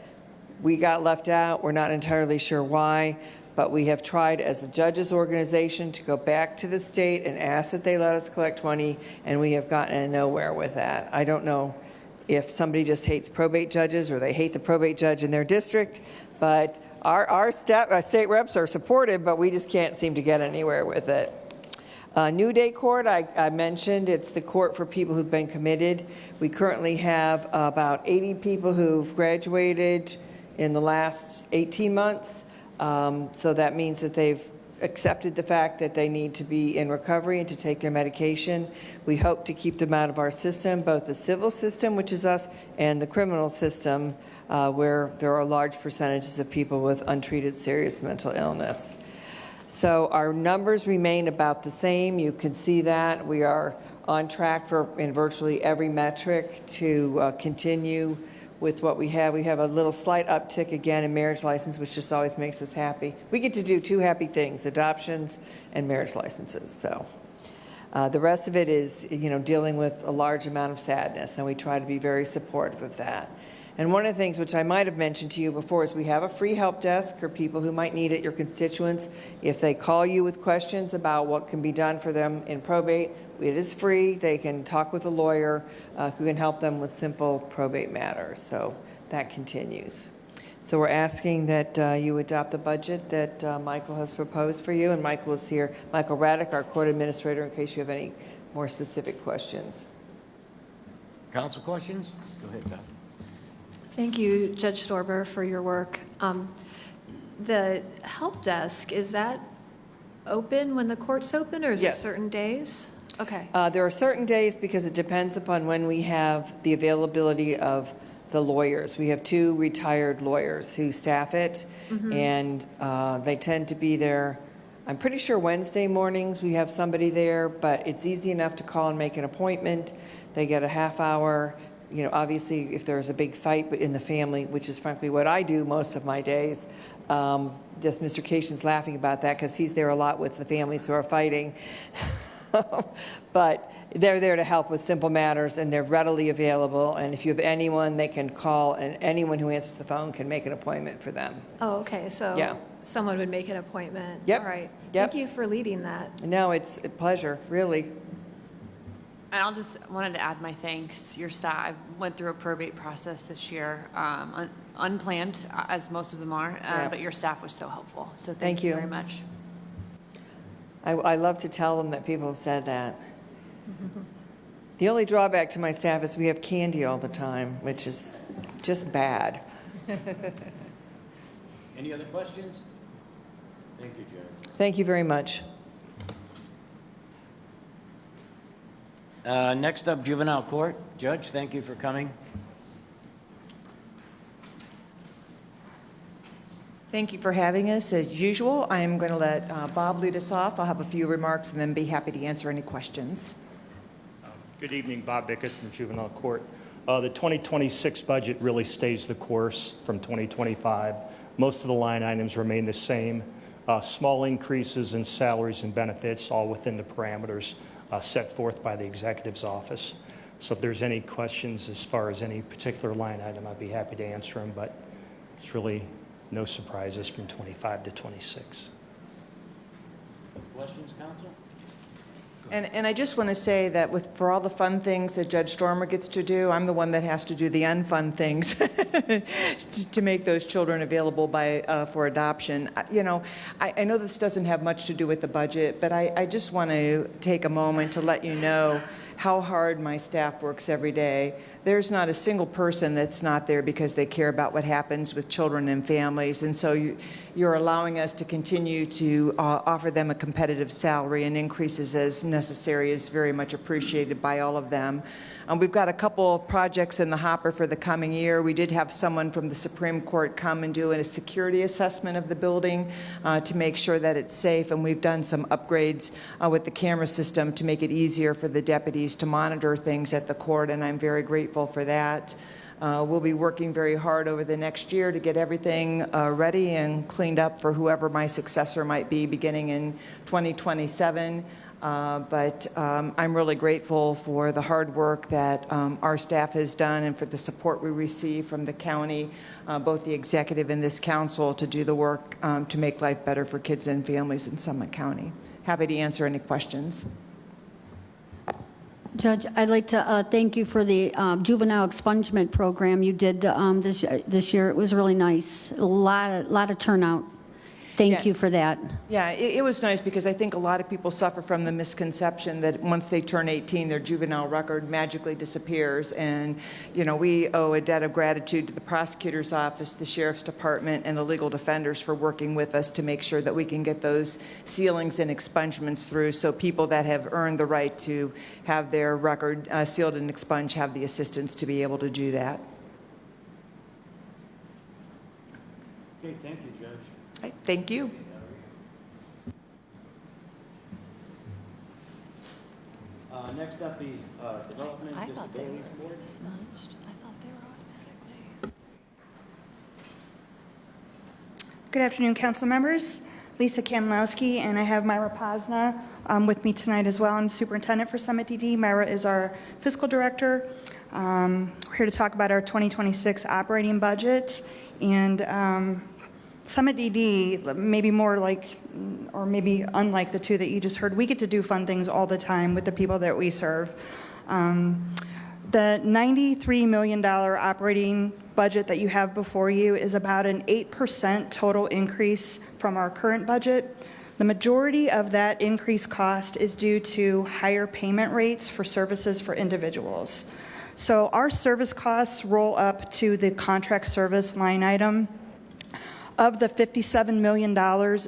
we got left out. We're not entirely sure why. But we have tried as a judges organization to go back to the state and ask that they let us collect 20, and we have gotten nowhere with that. I don't know if somebody just hates probate judges or they hate the probate judge in their district, but our state reps are supportive, but we just can't seem to get anywhere with it. New Day Court, I mentioned, it's the court for people who've been committed. We currently have about 80 people who've graduated in the last 18 months. So that means that they've accepted the fact that they need to be in recovery and to take their medication. We hope to keep them out of our system, both the civil system, which is us, and the criminal system, where there are large percentages of people with untreated serious mental illness. So our numbers remain about the same. You can see that. We are on track in virtually every metric to continue with what we have. We have a little slight uptick again in marriage license, which just always makes us happy. We get to do two happy things, adoptions and marriage licenses. So the rest of it is, dealing with a large amount of sadness, and we try to be very supportive of that. And one of the things which I might have mentioned to you before is we have a free help desk for people who might need it, your constituents. If they call you with questions about what can be done for them in probate, it is free. They can talk with a lawyer who can help them with simple probate matters. So that continues. So we're asking that you adopt the budget that Michael has proposed for you. And Michael is here. Michael Raddick, our court administrator, in case you have any more specific questions. Council questions? Go ahead, Beth. Thank you, Judge Storber, for your work. The help desk, is that open when the court's open, or is it certain days? Okay. There are certain days because it depends upon when we have the availability of the lawyers. We have 2 retired lawyers who staff it, and they tend to be there. I'm pretty sure Wednesday mornings we have somebody there, but it's easy enough to call and make an appointment. They get a half hour. obviously, if there's a big fight in the family, which is frankly what I do most of my days, just Mr. Cation's laughing about that because he's there a lot with the families who are fighting. But they're there to help with simple matters, and they're readily available. And if you have anyone, they can call, and anyone who answers the phone can make an appointment for them. Oh, okay, so Yeah. someone would make an appointment? Yep. All right. Yep. Thank you for leading that. No, it's a pleasure, really. And I'll just wanted to add my thanks. Your staff went through a probate process this year, unplanned, as most of them are, Yeah. but your staff was so helpful. So Thank thank you you. very much. I love to tell them that people have said that. The only drawback to my staff is we have candy all the time, which is just bad. Any other questions? Thank you, Judge. Thank you very much. Next up, Juvenile Court. Judge, thank you for coming. Thank you for having us. As usual, I am going to let Bob lead us off. I'll have a few remarks and then be happy to answer any questions. Good evening, Bob Bickett from Juvenile Court. The 2026 budget really stays the course from 2025. Most of the line items remain the same. Small increases in salaries and benefits, all within the parameters set forth by the Executive's Office. So if there's any questions as far as any particular line item, I'd be happy to answer them, but it's really no surprises from 25 to 26. Questions, counsel? And I just want to say that for all the fun things that Judge Stormer gets to do, I'm the one that has to do the unfun things to make those children available for adoption. I know this doesn't have much to do with the budget, but I just want to take a moment to let you know how hard my staff works every day. There's not a single person that's not there because they care about what happens with children and families. And so you're allowing us to continue to offer them a competitive salary, and increases as necessary is very much appreciated by all of them. We've got a couple of projects in the hopper for the coming year. We did have someone from the Supreme Court come and do a security assessment of the building to make sure that it's safe, and we've done some upgrades with the camera system to make it easier for the deputies to monitor things at the court, and I'm very grateful for that. We'll be working very hard over the next year to get everything ready and cleaned up for whoever my successor might be beginning in 2027. But I'm really grateful for the hard work that our staff has done and for the support we receive from the county, both the executive and this council, to do the work to make life better for kids and families in Summit County. Happy to answer any questions. Judge, I'd like to thank you for the juvenile expungement program you did this year. It was really nice. A lot of turnout. Thank you for that. Yeah, it was nice because I think a lot of people suffer from the misconception that once they turn 18, their juvenile record magically disappears. And, we owe a debt of gratitude to the prosecutor's office, the sheriff's department, and the legal defenders for working with us to make sure that we can get those sealings and expungements through, so people that have earned the right to have their record sealed and expunged have the assistance to be able to do that. Okay, thank you, Judge. Thank you. Next up, the Development and Disabilities Board. Good afternoon, council members. Lisa Kamlowski, and I have Myra Posna with me tonight as well. I'm superintendent for Summit DD. Myra is our fiscal director. We're here to talk about our 2026 operating budget. And Summit DD, maybe more like, or maybe unlike the two that you just heard, we get to do fun things all the time with the people that we serve. The $93 million operating budget that you have before you is about an 8% total increase from our current budget. The majority of that increased cost is due to higher payment rates for services for individuals. So our service costs roll up to the contract service line item. Of the $57 million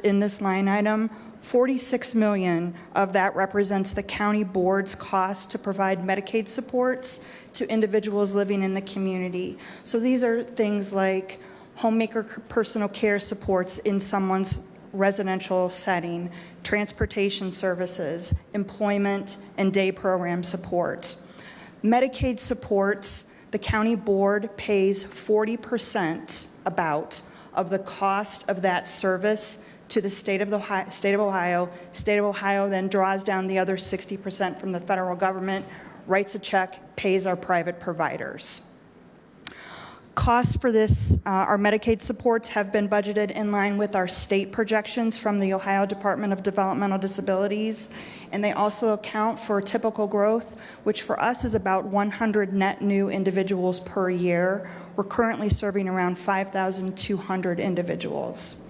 in this line item, $46 million of that represents the county board's cost to provide Medicaid supports to individuals living in the community. So these are things like homemaker personal care supports in someone's residential setting, transportation services, employment, and day program support. Medicaid supports the county board pays 40% about of the cost of that service to the state of Ohio. State of Ohio then draws down the other 60% from the federal government, writes a check, pays our private providers. Costs for this, our Medicaid supports have been budgeted in line with our state projections from the Ohio Department of Developmental Disabilities, and they also account for typical growth, which for us is about 100 net new individuals per year. We're currently serving around 5,200 individuals.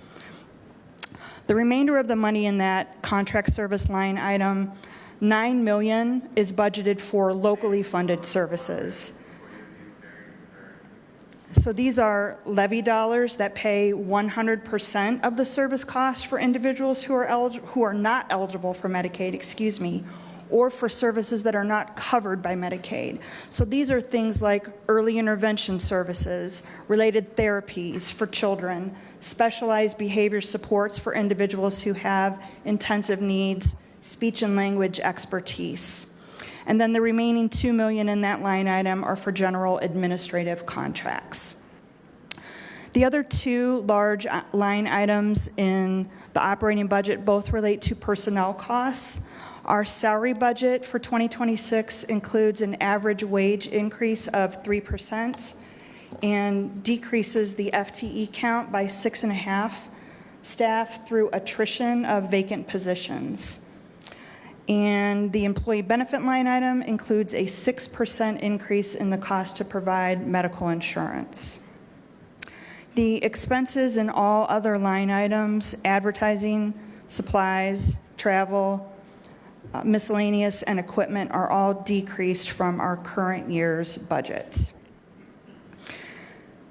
The remainder of the money in that contract service line item, $9 million, is budgeted for locally funded services. So these are levy dollars that pay 100% of the service costs for individuals who are not eligible for Medicaid, or for services that are not covered by Medicaid. So these are things like early intervention services, related therapies for children, specialized behavior supports for individuals who have intensive needs, speech and language expertise. And then the remaining $2 million in that line item are for general administrative contracts. The other two large line items in the operating budget both relate to personnel costs. Our salary budget for 2026 includes an average wage increase of 3% and decreases the FTE count by 6.5 staff through attrition of vacant positions. And the employee benefit line item includes a 6% increase in the cost to provide medical insurance. The expenses in all other line items, advertising, supplies, travel, miscellaneous, and equipment, are all decreased from our current year's budget.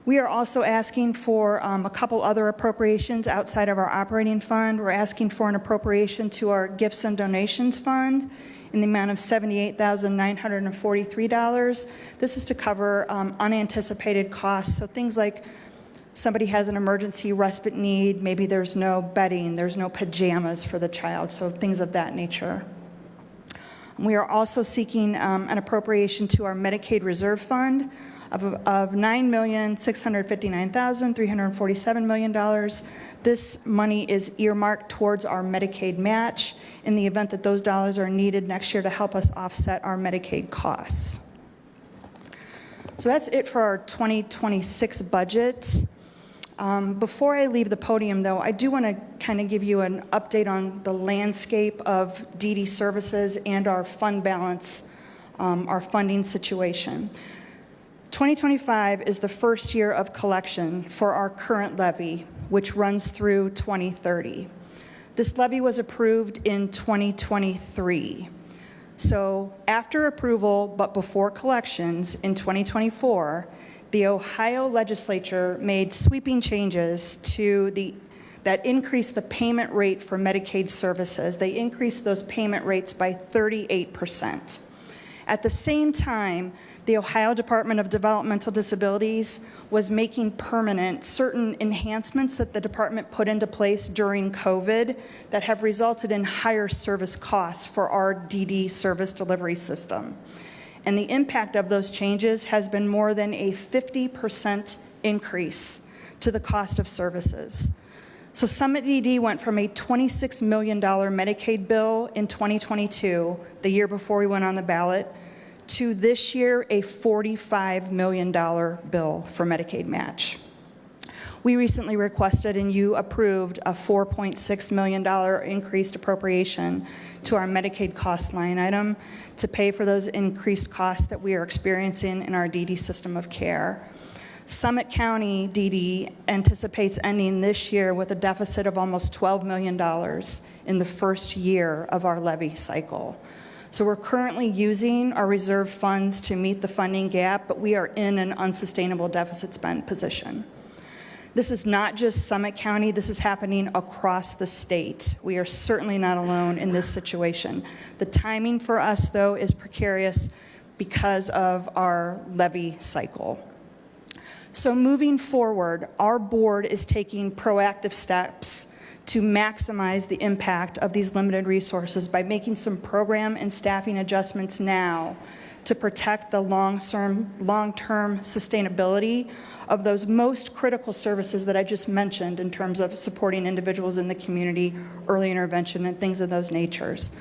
We are also asking for a couple other appropriations outside of our operating fund. We're asking for an appropriation to our gifts and donations fund in the amount of $78,943. This is to cover unanticipated costs, so things like somebody has an emergency respite need, maybe there's no bedding, there's no pajamas for the child, so things of that nature. We are also seeking an appropriation to our Medicaid Reserve Fund of $9,659,347 million. This money is earmarked towards our Medicaid match in the event that those dollars are needed next year to help us offset our Medicaid costs. So that's it for our 2026 budget. Before I leave the podium, though, I do want to kind of give you an update on the landscape of DD services and our fund balance, our funding situation. 2025 is the first year of collection for our current levy, which runs through 2030. This levy was approved in 2023. So after approval, but before collections in 2024, the Ohio legislature made sweeping changes to that increased the payment rate for Medicaid services. They increased those payment rates by 38%. At the same time, the Ohio Department of Developmental Disabilities was making permanent certain enhancements that the department put into place during COVID that have resulted in higher service costs for our DD service delivery system. And the impact of those changes has been more than a 50% increase to the cost of services. So Summit DD went from a $26 million Medicaid bill in 2022, the year before we went on the ballot, to this year a $45 million bill for Medicaid match. We recently requested and you approved a $4.6 million increased appropriation to our Medicaid cost line item to pay for those increased costs that we are experiencing in our DD system of care. Summit County DD anticipates ending this year with a deficit of almost $12 million in the first year of our levy cycle. So we're currently using our reserve funds to meet the funding gap, but we are in an unsustainable deficit spend position. This is not just Summit County, this is happening across the state. We are certainly not alone in this situation. The timing for us, though, is precarious because of our levy cycle. So moving forward, our board is taking proactive steps to maximize the impact of these limited resources by making some program and staffing adjustments now to protect the long-term sustainability of those most critical services that I just mentioned in terms of supporting individuals in the community, early intervention, and things of those natures.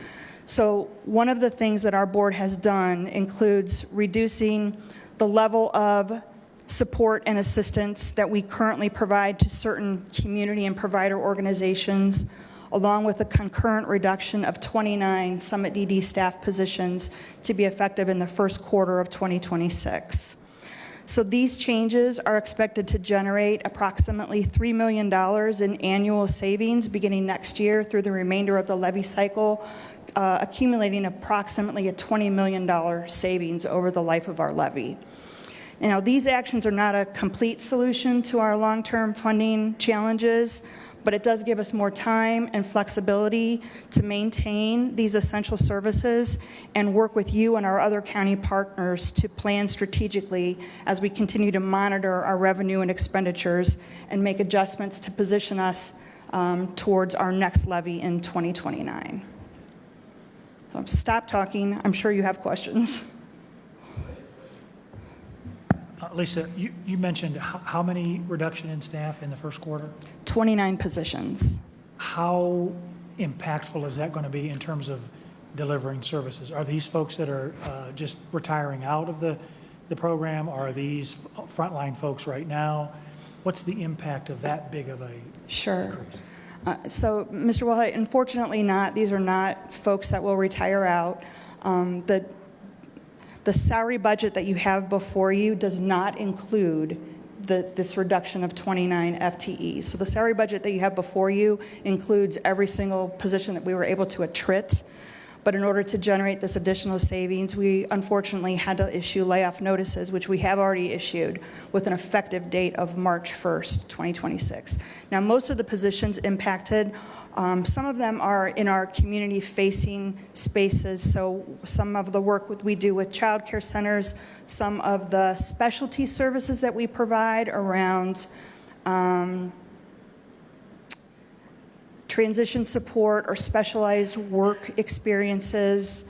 So one of the things that our board has done includes reducing the level of support and assistance that we currently provide to certain community and provider organizations, along with a concurrent reduction of 29 Summit DD staff positions to be effective in the first quarter of 2026. So these changes are expected to generate approximately $3 million in annual savings beginning next year through the remainder of the levy cycle, accumulating approximately a $20 million savings over the life of our levy. Now, these actions are not a complete solution to our long-term funding challenges, but it does give us more time and flexibility to maintain these essential services and work with you and our other county partners to plan strategically as we continue to monitor our revenue and expenditures and make adjustments to position us towards our next levy in 2029. So stop talking. I'm sure you have questions. Lisa, you mentioned how many reduction in staff in the first quarter? 29 positions. How impactful is that going to be in terms of delivering services? Are these folks that are just retiring out of the program? Are these frontline folks right now? What's the impact of that big of a Sure. increase? So, Mr. Wilhite, unfortunately not. These are not folks that will retire out. The salary budget that you have before you does not include this reduction of 29 FTEs. So the salary budget that you have before you includes every single position that we were able to attrit. But in order to generate this additional savings, we unfortunately had to issue layoff notices, which we have already issued with an effective date of March 1st, 2026. Now, most of the positions impacted, some of them are in our community-facing spaces. So some of the work we do with child care centers, some of the specialty services that we provide around transition support or specialized work experiences,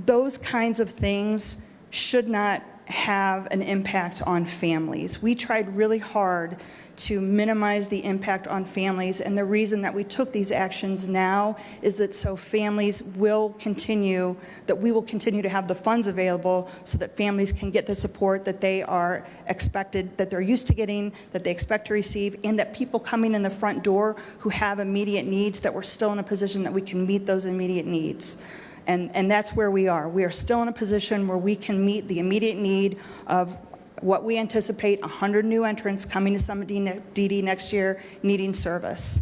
those kinds of things should not have an impact on families. We tried really hard to minimize the impact on families, and the reason that we took these actions now is that so families will continue, that we will continue to have the funds available so that families can get the support that they are expected, that they're used to getting, that they expect to receive, and that people coming in the front door who have immediate needs, that we're still in a position that we can meet those immediate needs. And that's where we are. We are still in a position where we can meet the immediate need of what we anticipate 100 new entrants coming to Summit DD next year needing service.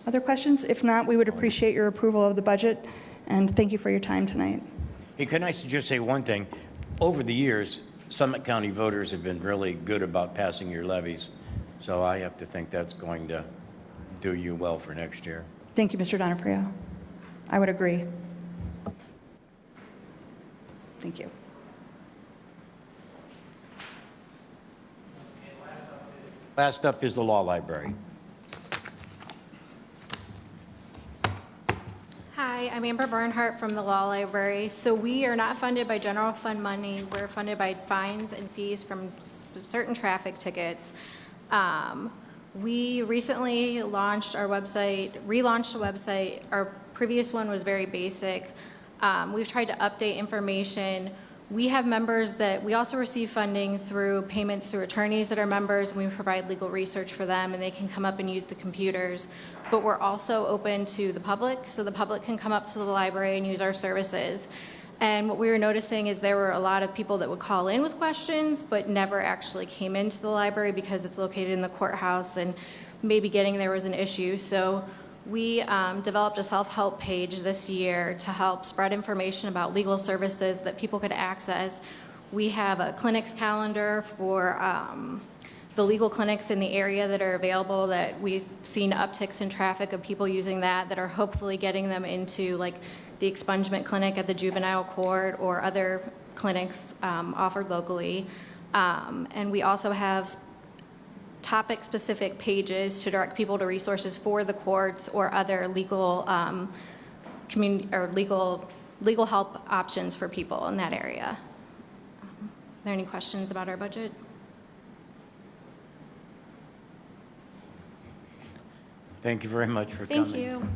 Other questions? If not, we would appreciate your approval of the budget, and thank you for your time tonight. Hey, can I just say one thing? Over the years, Summit County voters have been really good about passing your levies, so I have to think that's going to do you well for next year. Thank you, Mr. Donofrio. I would agree. Thank you. Last up is the Law Library. Hi, I'm Amber Barnhart from the Law Library. So we are not funded by general fund money. We're funded by fines and fees from certain traffic tickets. We recently launched our website, relaunched the website. Our previous one was very basic. We've tried to update information. We have members that we also receive funding through payments to attorneys that are members, and we provide legal research for them, and they can come up and use the computers. But we're also open to the public, so the public can come up to the library and use our services. And what we were noticing is there were a lot of people that would call in with questions, but never actually came into the library because it's located in the courthouse, and maybe getting there was an issue. So we developed a self-help page this year to help spread information about legal services that people could access. We have a clinics calendar for the legal clinics in the area that are available, that we've seen upticks in traffic of people using that are hopefully getting them into like the expungement clinic at the juvenile court or other clinics offered locally. And we also have topic-specific pages to direct people to resources for the courts or other legal community or legal help options for people in that area. Are there any questions about our budget? Thank you very much for coming. Thank you.